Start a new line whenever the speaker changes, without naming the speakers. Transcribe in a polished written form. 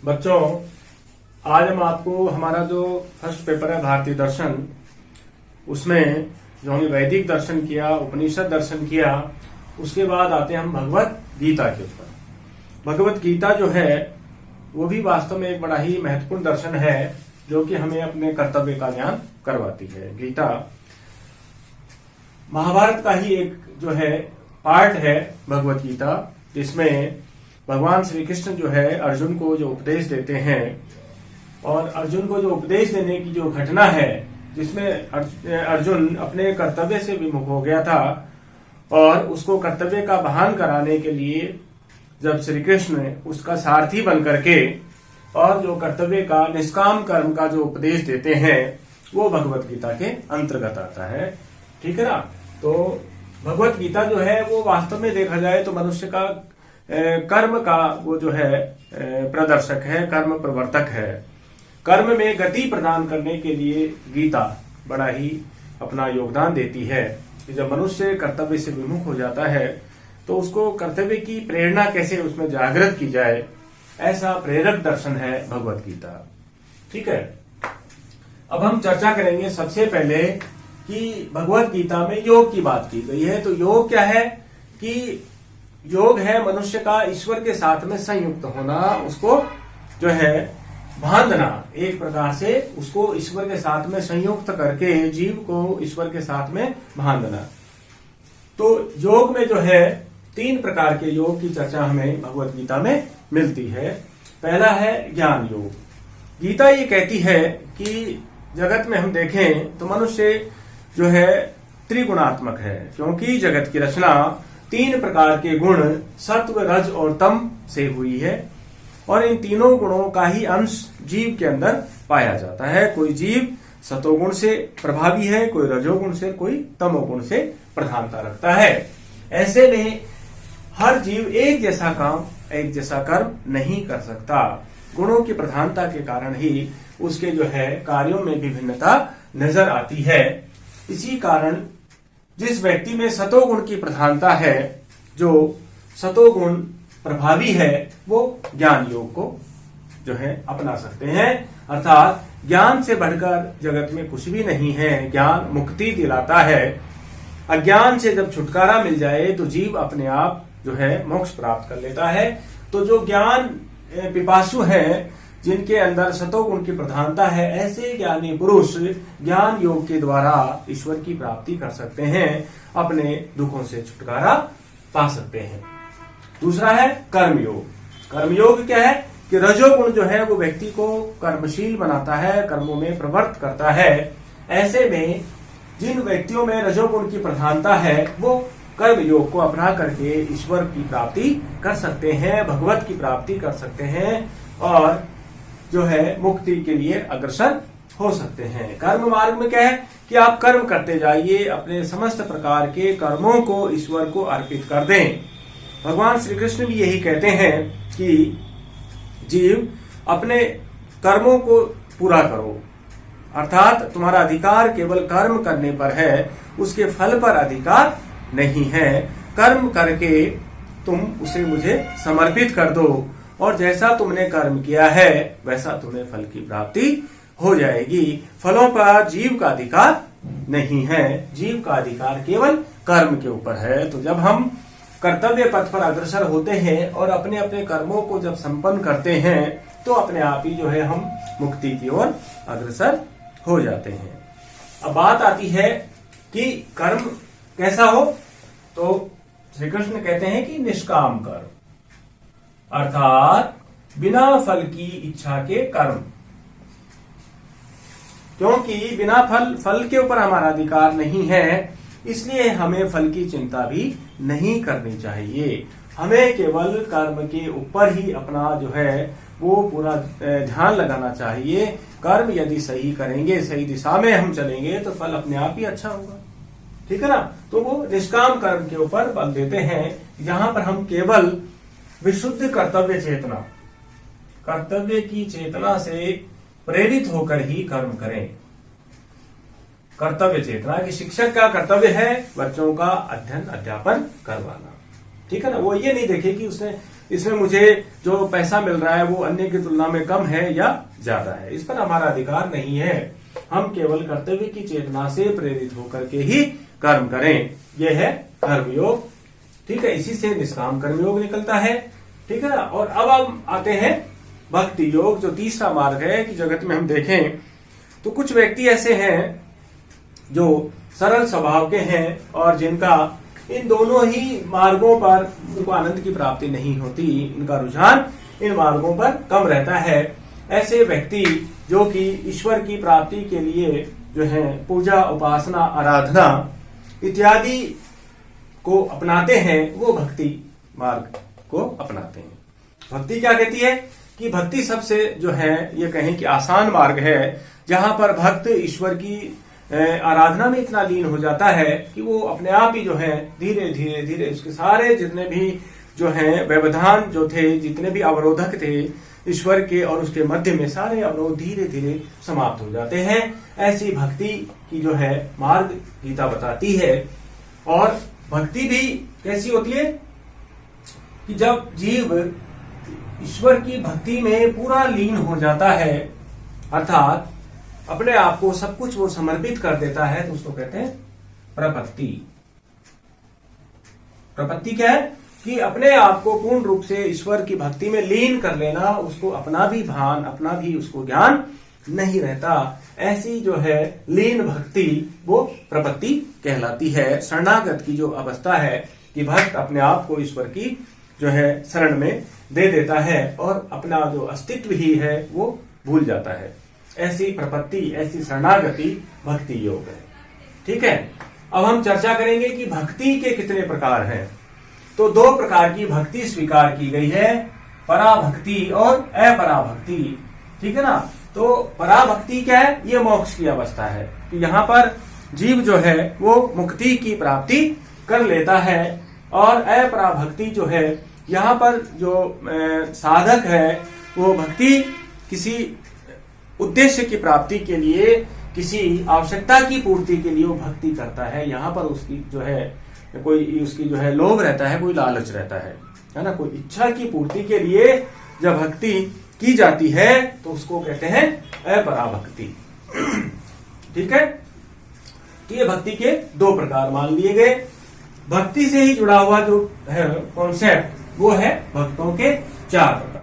बच्चों, आज हम आपको हमारा जो फर्स्ट पेपर है भारतीय दर्शन, उसमें जो हमने वैदिक दर्शन किया, उपनिषद दर्शन किया, उसके बाद आते हैं हम भगवत गीता के ऊपर। भगवत गीता जो है वो भी वास्तव में एक बड़ा ही महत्वपूर्ण दर्शन है जो कि हमें अपने कर्तव्य का ज्ञान करवाती है। गीता महाभारत का ही एक जो है पार्ट है भगवत गीता, जिसमें भगवान श्री कृष्ण जो है अर्जुन को जो उपदेश देते हैं, और अर्जुन को जो उपदेश देने की जो घटना है जिसमें अर्जुन अपने कर्तव्य से विमुख हो गया था और उसको कर्तव्य का भान कराने के लिए जब श्री कृष्ण उसका सारथी बन करके और जो कर्तव्य का निष्काम कर्म का जो उपदेश देते हैं वो भगवत गीता के अंतर्गत आता है। ठीक है ना। तो भगवत गीता जो है वो वास्तव में देखा जाए तो मनुष्य का कर्म का वो जो है प्रदर्शक है, कर्म प्रवर्तक है। कर्म में गति प्रदान करने के लिए गीता बड़ा ही अपना योगदान देती है कि जब मनुष्य कर्तव्य से विमुख हो जाता है तो उसको कर्तव्य की प्रेरणा कैसे उसमें जागृत की जाए, ऐसा प्रेरक दर्शन है भगवत गीता। ठीक है। अब हम चर्चा करेंगे सबसे पहले कि भगवत गीता में योग की बात की गई है। तो योग क्या है कि योग है मनुष्य का ईश्वर के साथ में संयुक्त होना, उसको जो है बांधना, एक प्रकार से उसको ईश्वर के साथ में संयुक्त करके जीव को ईश्वर के साथ में बांधना। तो योग में जो है 3 प्रकार के योग की चर्चा हमें भगवत गीता में मिलती है। पहला है ज्ञान योग। गीता ये कहती है कि जगत में हम देखें तो मनुष्य जो है त्रिगुणात्मक है, क्योंकि जगत की रचना 3 प्रकार के गुण सत्व, रज और तम से हुई है और इन तीनों गुणों का ही अंश जीव के अंदर पाया जाता है। कोई जीव सतोगुण से प्रभावी है, कोई रजोगुण से, कोई तमोगुण से प्रधानता रखता है। ऐसे में हर जीव एक जैसा काम, एक जैसा कर्म नहीं कर सकता। गुणों की प्रधानता के कारण ही उसके जो है कार्यों में विभिन्नता नजर आती है। इसी कारण जिस व्यक्ति में सतोगुण की प्रधानता है, जो सतोगुण प्रभावी है, वो ज्ञान योग को जो है अपना सकते हैं। अर्थात ज्ञान से बढ़कर जगत में कुछ भी नहीं है। ज्ञान मुक्ति दिलाता है। अज्ञान से जब छुटकारा मिल जाए तो जीव अपने आप जो है मोक्ष प्राप्त कर लेता है। तो जो ज्ञान पिपासु हैं, जिनके अंदर सतोगुण की प्रधानता है, ऐसे ज्ञानी पुरुष ज्ञान योग के द्वारा ईश्वर की प्राप्ति कर सकते हैं, अपने दुखों से छुटकारा पा सकते हैं। दूसरा है कर्मयोग। कर्मयोग क्या है कि रजोगुण जो है वो व्यक्ति को कर्मशील बनाता है, कर्मों में प्रवृत्त करता है। ऐसे में जिन व्यक्तियों में रजोगुण की प्रधानता है वो कर्म योग को अपना करके ईश्वर की प्राप्ति कर सकते हैं, भगवत की प्राप्ति कर सकते हैं और जो है मुक्ति के लिए अग्रसर हो सकते हैं। कर्म मार्ग में क्या है कि आप कर्म करते जाइए, अपने समस्त प्रकार के कर्मों को ईश्वर को अर्पित कर दें। भगवान श्री कृष्ण भी यही कहते हैं कि जीव अपने कर्मों को पूरा करो, अर्थात तुम्हारा अधिकार केवल कर्म करने पर है, उसके फल पर अधिकार नहीं है। कर्म करके तुम उसे मुझे समर्पित कर दो और जैसा तुमने कर्म किया है वैसा तुम्हें फल की प्राप्ति हो जाएगी। फलों पर जीव का अधिकार नहीं है, जीव का अधिकार केवल कर्म के ऊपर है। तो जब हम कर्तव्य पथ पर अग्रसर होते हैं और अपने अपने कर्मों को जब संपन्न करते हैं तो अपने आप ही जो है हम मुक्ति की ओर अग्रसर हो जाते हैं। अब बात आती है कि कर्म कैसा हो, तो श्री कृष्ण कहते हैं कि निष्काम कर्म, अर्थात बिना फल की इच्छा के कर्म। क्योंकि बिना फल के ऊपर हमारा अधिकार नहीं है, इसलिए हमें फल की चिंता भी नहीं करनी चाहिए। हमें केवल कर्म के ऊपर ही अपना जो है वो पूरा ध्यान लगाना चाहिए। कर्म यदि सही करेंगे, सही दिशा में हम चलेंगे तो फल अपने आप ही अच्छा होगा। ठीक है ना। तो वो निष्काम कर्म के ऊपर बल देते हैं, जहां पर हम केवल विशुद्ध कर्तव्य चेतना, कर्तव्य की चेतना से प्रेरित होकर ही कर्म करें। कर्तव्य चेतना कि शिक्षक का कर्तव्य है बच्चों का अध्ययन अध्यापन करवाना। ठीक है ना। वो ये नहीं देखे कि उसने इसमें मुझे जो पैसा मिल रहा है वो अन्य की तुलना में कम है या ज्यादा है, इस पर हमारा अधिकार नहीं है। हम केवल कर्तव्य की चेतना से प्रेरित होकर के ही कर्म करें, यह है कर्मयोग। ठीक है, इसी से निष्काम कर्मयोग निकलता है। ठीक है ना। और अब हम आते हैं भक्ति योग, जो तीसरा मार्ग है कि जगत में हम देखें तो कुछ व्यक्ति ऐसे हैं जो सरल स्वभाव के हैं और जिनका इन दोनों ही मार्गों पर उनको आनंद की प्राप्ति नहीं होती, इनका रुझान इन मार्गों पर कम रहता है। ऐसे व्यक्ति जो कि ईश्वर की प्राप्ति के लिए जो है पूजा, उपासना, आराधना इत्यादि को अपनाते हैं, वो भक्ति मार्ग को अपनाते हैं। भक्ति क्या कहती है कि भक्ति सबसे जो है ये कहें कि आसान मार्ग है, जहां पर भक्त ईश्वर की आराधना में इतना लीन हो जाता है कि वो अपने आप ही जो है धीरे धीरे धीरे उसके सारे जितने भी जो है व्यवधान जो थे, जितने भी अवरोधक थे ईश्वर के और उसके मध्य में, सारे अवरोध धीरे धीरे समाप्त हो जाते हैं। ऐसी भक्ति की जो है मार्ग गीता बताती है। और भक्ति भी कैसी होती है कि जब जीव ईश्वर की भक्ति में पूरा लीन हो जाता है, अर्थात अपने आप को सब कुछ वो समर्पित कर देता है, तो उसको कहते हैं प्रपत्ति। प्रपत्ति क्या है कि अपने आप को पूर्ण रूप से ईश्वर की भक्ति में लीन कर लेना, उसको अपना भी भान, अपना भी उसको ज्ञान नहीं रहता। ऐसी जो है लीन भक्ति वो प्रपत्ति कहलाती है। शरणागत की जो अवस्था है कि भक्त अपने आप को ईश्वर की जो है शरण में दे देता है और अपना जो अस्तित्व ही है वो भूल जाता है, ऐसी प्रपत्ति, ऐसी शरणागति भक्ति योग है। ठीक है। अब हम चर्चा करेंगे कि भक्ति के कितने प्रकार हैं। तो दो प्रकार की भक्ति स्वीकार की गई है, पराभक्ति और अपराभक्ति। ठीक है ना। तो पराभक्ति क्या है, ये मोक्ष की अवस्था है कि यहाँ पर जीव जो है वो मुक्ति की प्राप्ति कर लेता है। और अपराभक्ति जो है, यहाँ पर जो साधक है वो भक्ति किसी उद्देश्य की प्राप्ति के लिए, किसी आवश्यकता की पूर्ति के लिए वो भक्ति करता है। यहाँ पर उसकी जो है कोई उसकी जो है लोभ रहता है, कोई लालच रहता है ना, कोई इच्छा की पूर्ति के लिए जब भक्ति की जाती है तो उसको कहते हैं अपराभक्ति। ठीक है। तो ये भक्ति के दो प्रकार मान लिए गए। भक्ति से ही जुड़ा हुआ जो है कॉन्सेप्ट वो है भक्तों के चार प्रकार।